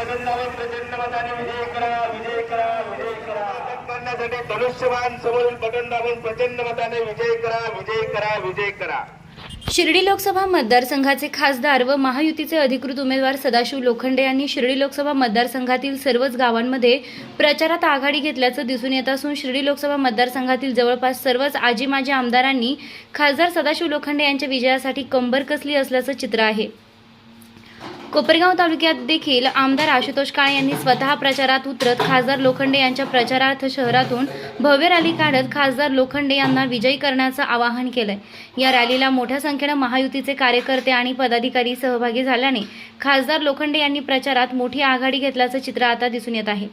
Button प्रचंड मताने विजय करा, विजय करा, विजय करा. करण्यासाठी धनुष्यबाण समोरील बटन दाबून प्रचंड मताने विजय करा, विजय करा, विजय करा. शिर्डी लोकसभा मतदारसंघाचे खासदार व महायुतीचे अधिकृत उमेदवार सदाशिव लोखंडे यांनी शिर्डी लोकसभा मतदारसंघातील सर्वच गावांमध्ये प्रचारात आघाडी घेतल्याचं दिसून येत असून शिर्डी लोकसभा मतदारसंघातील जवळपास सर्वच आजी माजी आमदारांनी खासदार सदाशिव लोखंडे यांच्या विजयासाठी कंबर कसली असल्याचं चित्र आहे. कोपरगाव तालुक्यात देखील आमदार आशुतोष काळे यांनी स्वतः प्रचारात उतरत खासदार लोखंडे यांच्या प्रचारार्थ शहरातून भव्य रॅली काढत खासदार लोखंडे यांना विजयी करण्याचं आवाहन केलंय. या रॅलीला मोठ्या संख्येनं महायुतीचे कार्यकर्ते आणि पदाधिकारी सहभागी झाल्याने खासदार लोखंडे यांनी प्रचारात मोठी आघाडी घेतल्याचं चित्र आता दिसून येत आहे.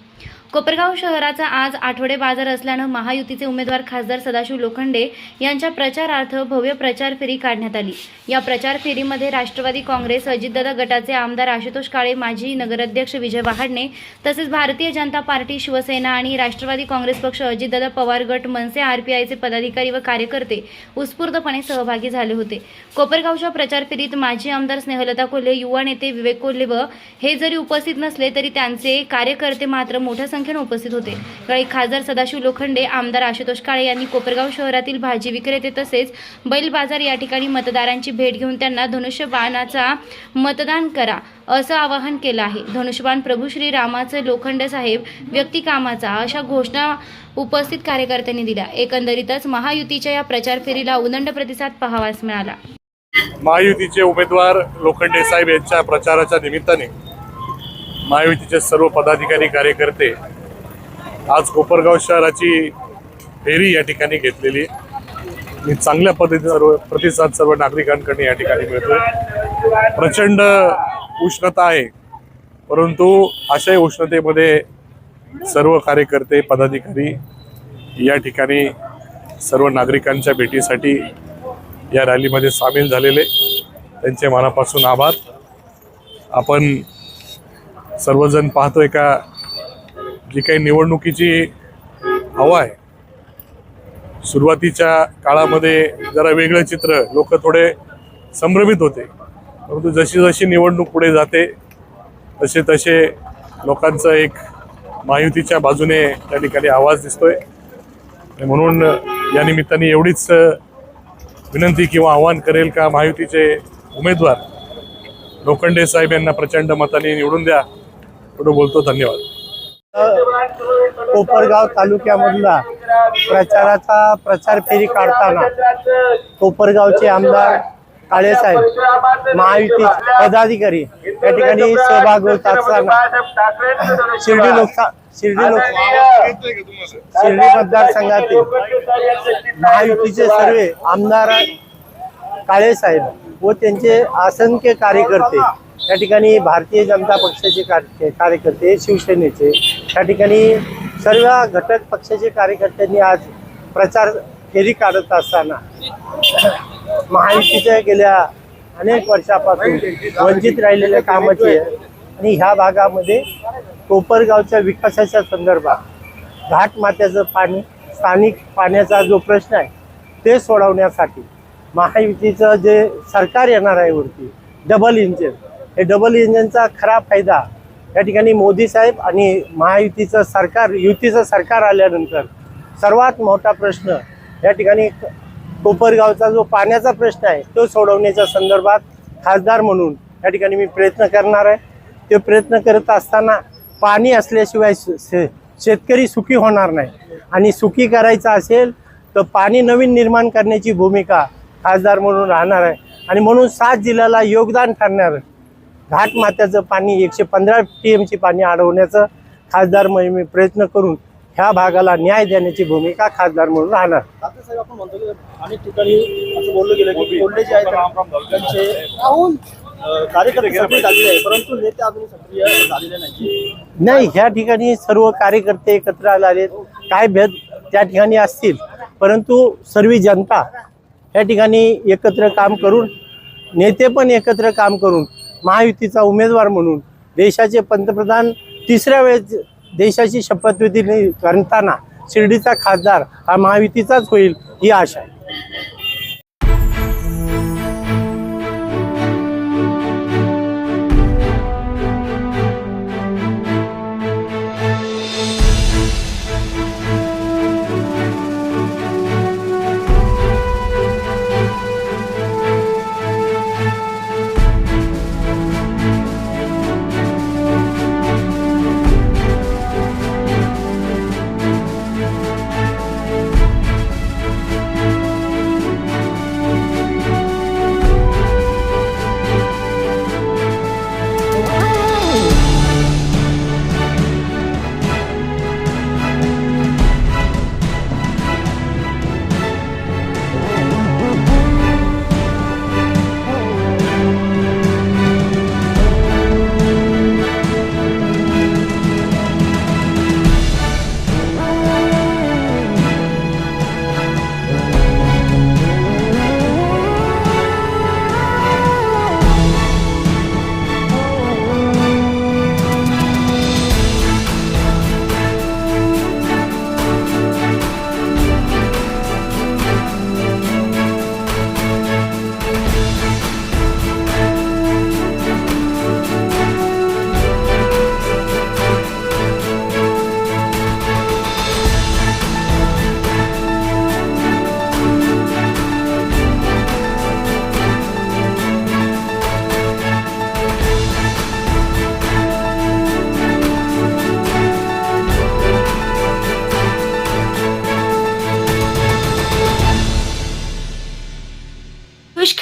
कोपरगाव शहराचा आज आठवडे बाजार असल्यानं महायुतीचे उमेदवार खासदार सदाशिव लोखंडे यांच्या प्रचारार्थ भव्य प्रचार फेरी काढण्यात आली. या प्रचार फेरीमध्ये राष्ट्रवादी काँग्रेस अजितदादा गटाचे आमदार आशुतोष काळे, माजी नगराध्यक्ष विजय वहाडणे तसेच भारतीय जनता पार्टी, शिवसेना आणि राष्ट्रवादी काँग्रेस पक्ष, अजितदादा पवार गट, मनसे, आरपीआयचे पदाधिकारी व कार्यकर्ते उत्स्फूर्तपणे सहभागी झाले होते. कोपरगावच्या प्रचार फेरीत माजी आमदार स्नेहलता कोल्हे, युवा नेते विवेक कोल्हे व हे जरी उपस्थित नसले तरी त्यांचे कार्यकर्ते मात्र मोठ्या संख्येने उपस्थित होते. यावेळी खासदार सदाशिव लोखंडे, आमदार आशुतोष काळे यांनी कोपरगाव शहरातील भाजी विक्रेते तसेच बैल बाजार या ठिकाणी मतदारांची भेट घेऊन त्यांना धनुष्यबाणाचा मतदान करा असं आवाहन केलं आहे. धनुष्यबाण प्रभू श्री रामाचे लोखंडे साहेब, व्यक्ती कामाचा अशा घोषणा उपस्थित कार्यकर्त्यांनी दिल्या. एकंदरीतच महायुतीच्या या प्रचार फेरीला उदंड प्रतिसाद पाहावयास मिळाला. महायुतीचे उमेदवार लोखंडे साहेब यांच्या प्रचाराच्या निमित्ताने महायुतीचे सर्व पदाधिकारी, कार्यकर्ते आज कोपरगाव शहराची फेरी या ठिकाणी घेतलेली आणि चांगल्या पद्धतीने प्रतिसाद सर्व नागरिकांकडे या ठिकाणी मिळतोय. प्रचंड उष्णता आहे, परंतु अशा उष्णतेमध्ये सर्व कार्यकर्ते, पदाधिकारी या ठिकाणी सर्व नागरिकांच्या भेटीसाठी या रॅलीमध्ये सामील झालेले, त्यांचे मनापासून आभार. आपण सर्वजण पाहतोय का जी काही निवडणुकीची हवा आहे, सुरुवातीच्या काळामध्ये जरा वेगळं चित्र, लोक थोडे संभ्रमित होते, परंतु जशी जशी निवडणूक पुढे जाते तसे तसे लोकांचं एक महायुतीच्या बाजूने त्या ठिकाणी आवाज दिसतोय. म्हणून या निमित्ताने एवढीच विनंती किंवा आवाहन करेल का महायुतीचे उमेदवार लोखंडे साहेब यांना प्रचंड मताने निवडून द्या. पुढे बोलतो. धन्यवाद. कोपरगाव तालुक्यामधला प्रचाराचा प्रचार फेरी काढताना कोपरगावचे आमदार काळेसाहेब, महायुती पदाधिकारी या ठिकाणी सहभाग होत असताना शिर्डी मतदारसंघातील महायुतीचे सर्व आमदार काळेसाहेब व त्यांचे असंख्य कार्यकर्ते या ठिकाणी, भारतीय जनता पक्षाचे कार्यकर्ते, शिवसेनेचे या ठिकाणी सर्व घटक पक्षाचे कार्यकर्त्यांनी आज प्रचार फेरी काढत असताना महायुतीच्या गेल्या अनेक वर्षापासून वंचित राहिलेल्या कामाचे आणि ह्या भागामध्ये कोपरगावच्या विकासाच्या संदर्भात घाटमात्याचं पाणी, स्थानिक पाण्याचा जो प्रश्न आहे ते सोडवण्यासाठी महायुतीचं जे सरकार येणार आहे वरती डबल इंजिन, हे डबल इंजिनचा खरा फायदा या ठिकाणी मोदी साहेब आणि महायुतीचं सरकार, युतीचं सरकार आल्यानंतर सर्वात मोठा प्रश्न या ठिकाणी कोपरगावचा जो पाण्याचा प्रश्न आहे तो सोडवण्याच्या संदर्भात खासदार म्हणून या ठिकाणी मी प्रयत्न करणार आहे. ते प्रयत्न करत असताना पाणी असल्याशिवाय शेतकरी सुखी होणार नाही आणि सुखी करायचं असेल तर पाणी नवीन निर्माण करण्याची भूमिका खासदार म्हणून राहणार आहे. आणि म्हणून 7 जिल्ह्याला योगदान ठरणार घाटमात्याचं पाणी 115 TMची पाणी अडवण्याचं खासदार म्हणून मी प्रयत्न करून ह्या भागाला न्याय देण्याची भूमिका खासदार म्हणून राहणार. साहेब, आपण म्हणतो की अनेक ठिकाणी असं बोललं गेलं की कोल्हे जे आहेत त्यांचे कार्यकर्ते सक्रिय झालेले आहे, परंतु नेते अजून सक्रिय झालेले नाही. ह्या ठिकाणी सर्व कार्यकर्ते एकत्र आले, काय भेद त्या ठिकाणी असतील, परंतु सर्व जनता या ठिकाणी एकत्र काम करून, नेते पण एकत्र काम करून महायुतीचा उमेदवार म्हणून देशाचे पंतप्रधान 3ऱ्या वेळेस देशाची शपथविधी करताना शिर्डीचा खासदार हा महायुतीचाच होईल ही आशा आहे.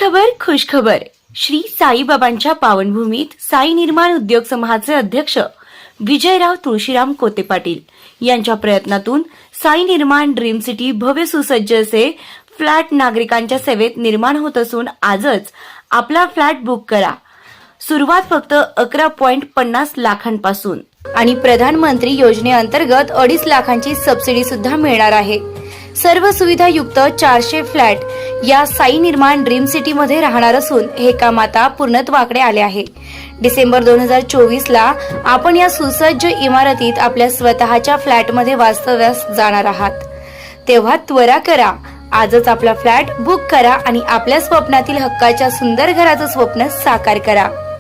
खुशखबर खुशखबर. श्री साईबाबांच्या पावनभूमीत साई निर्माण उद्योग समूहाचे अध्यक्ष विजयराव तुळशीराम कोते पाटील यांच्या प्रयत्नातून साई निर्माण ड्रीम सिटी भव्य सुसज्ज असे फ्लॅट नागरिकांच्या सेवेत निर्माण होत असून आजच आपला फ्लॅट बुक करा. सुरुवात फक्त 11.50 लाखांपासून आणि प्रधानमंत्री योजनेअंतर्गत 2.5 लाखांची सबसिडी सुद्धा मिळणार आहे. सर्व सुविधा युक्त 400 फ्लॅट या साई निर्माण ड्रीम सिटी मध्ये राहणार असून हे काम आता पूर्णत्वाकडे आले आहे. डिसेंबर 2024 ला आपण या सुसज्ज इमारतीत आपल्या स्वतःच्या फ्लॅटमध्ये वास्तव्यास जाणार आहात. तेव्हा त्वरा करा, आजच आपला फ्लॅट बुक करा आणि आपल्या स्वप्नातील हक्काच्या सुंदर घराचं स्वप्न साकार करा.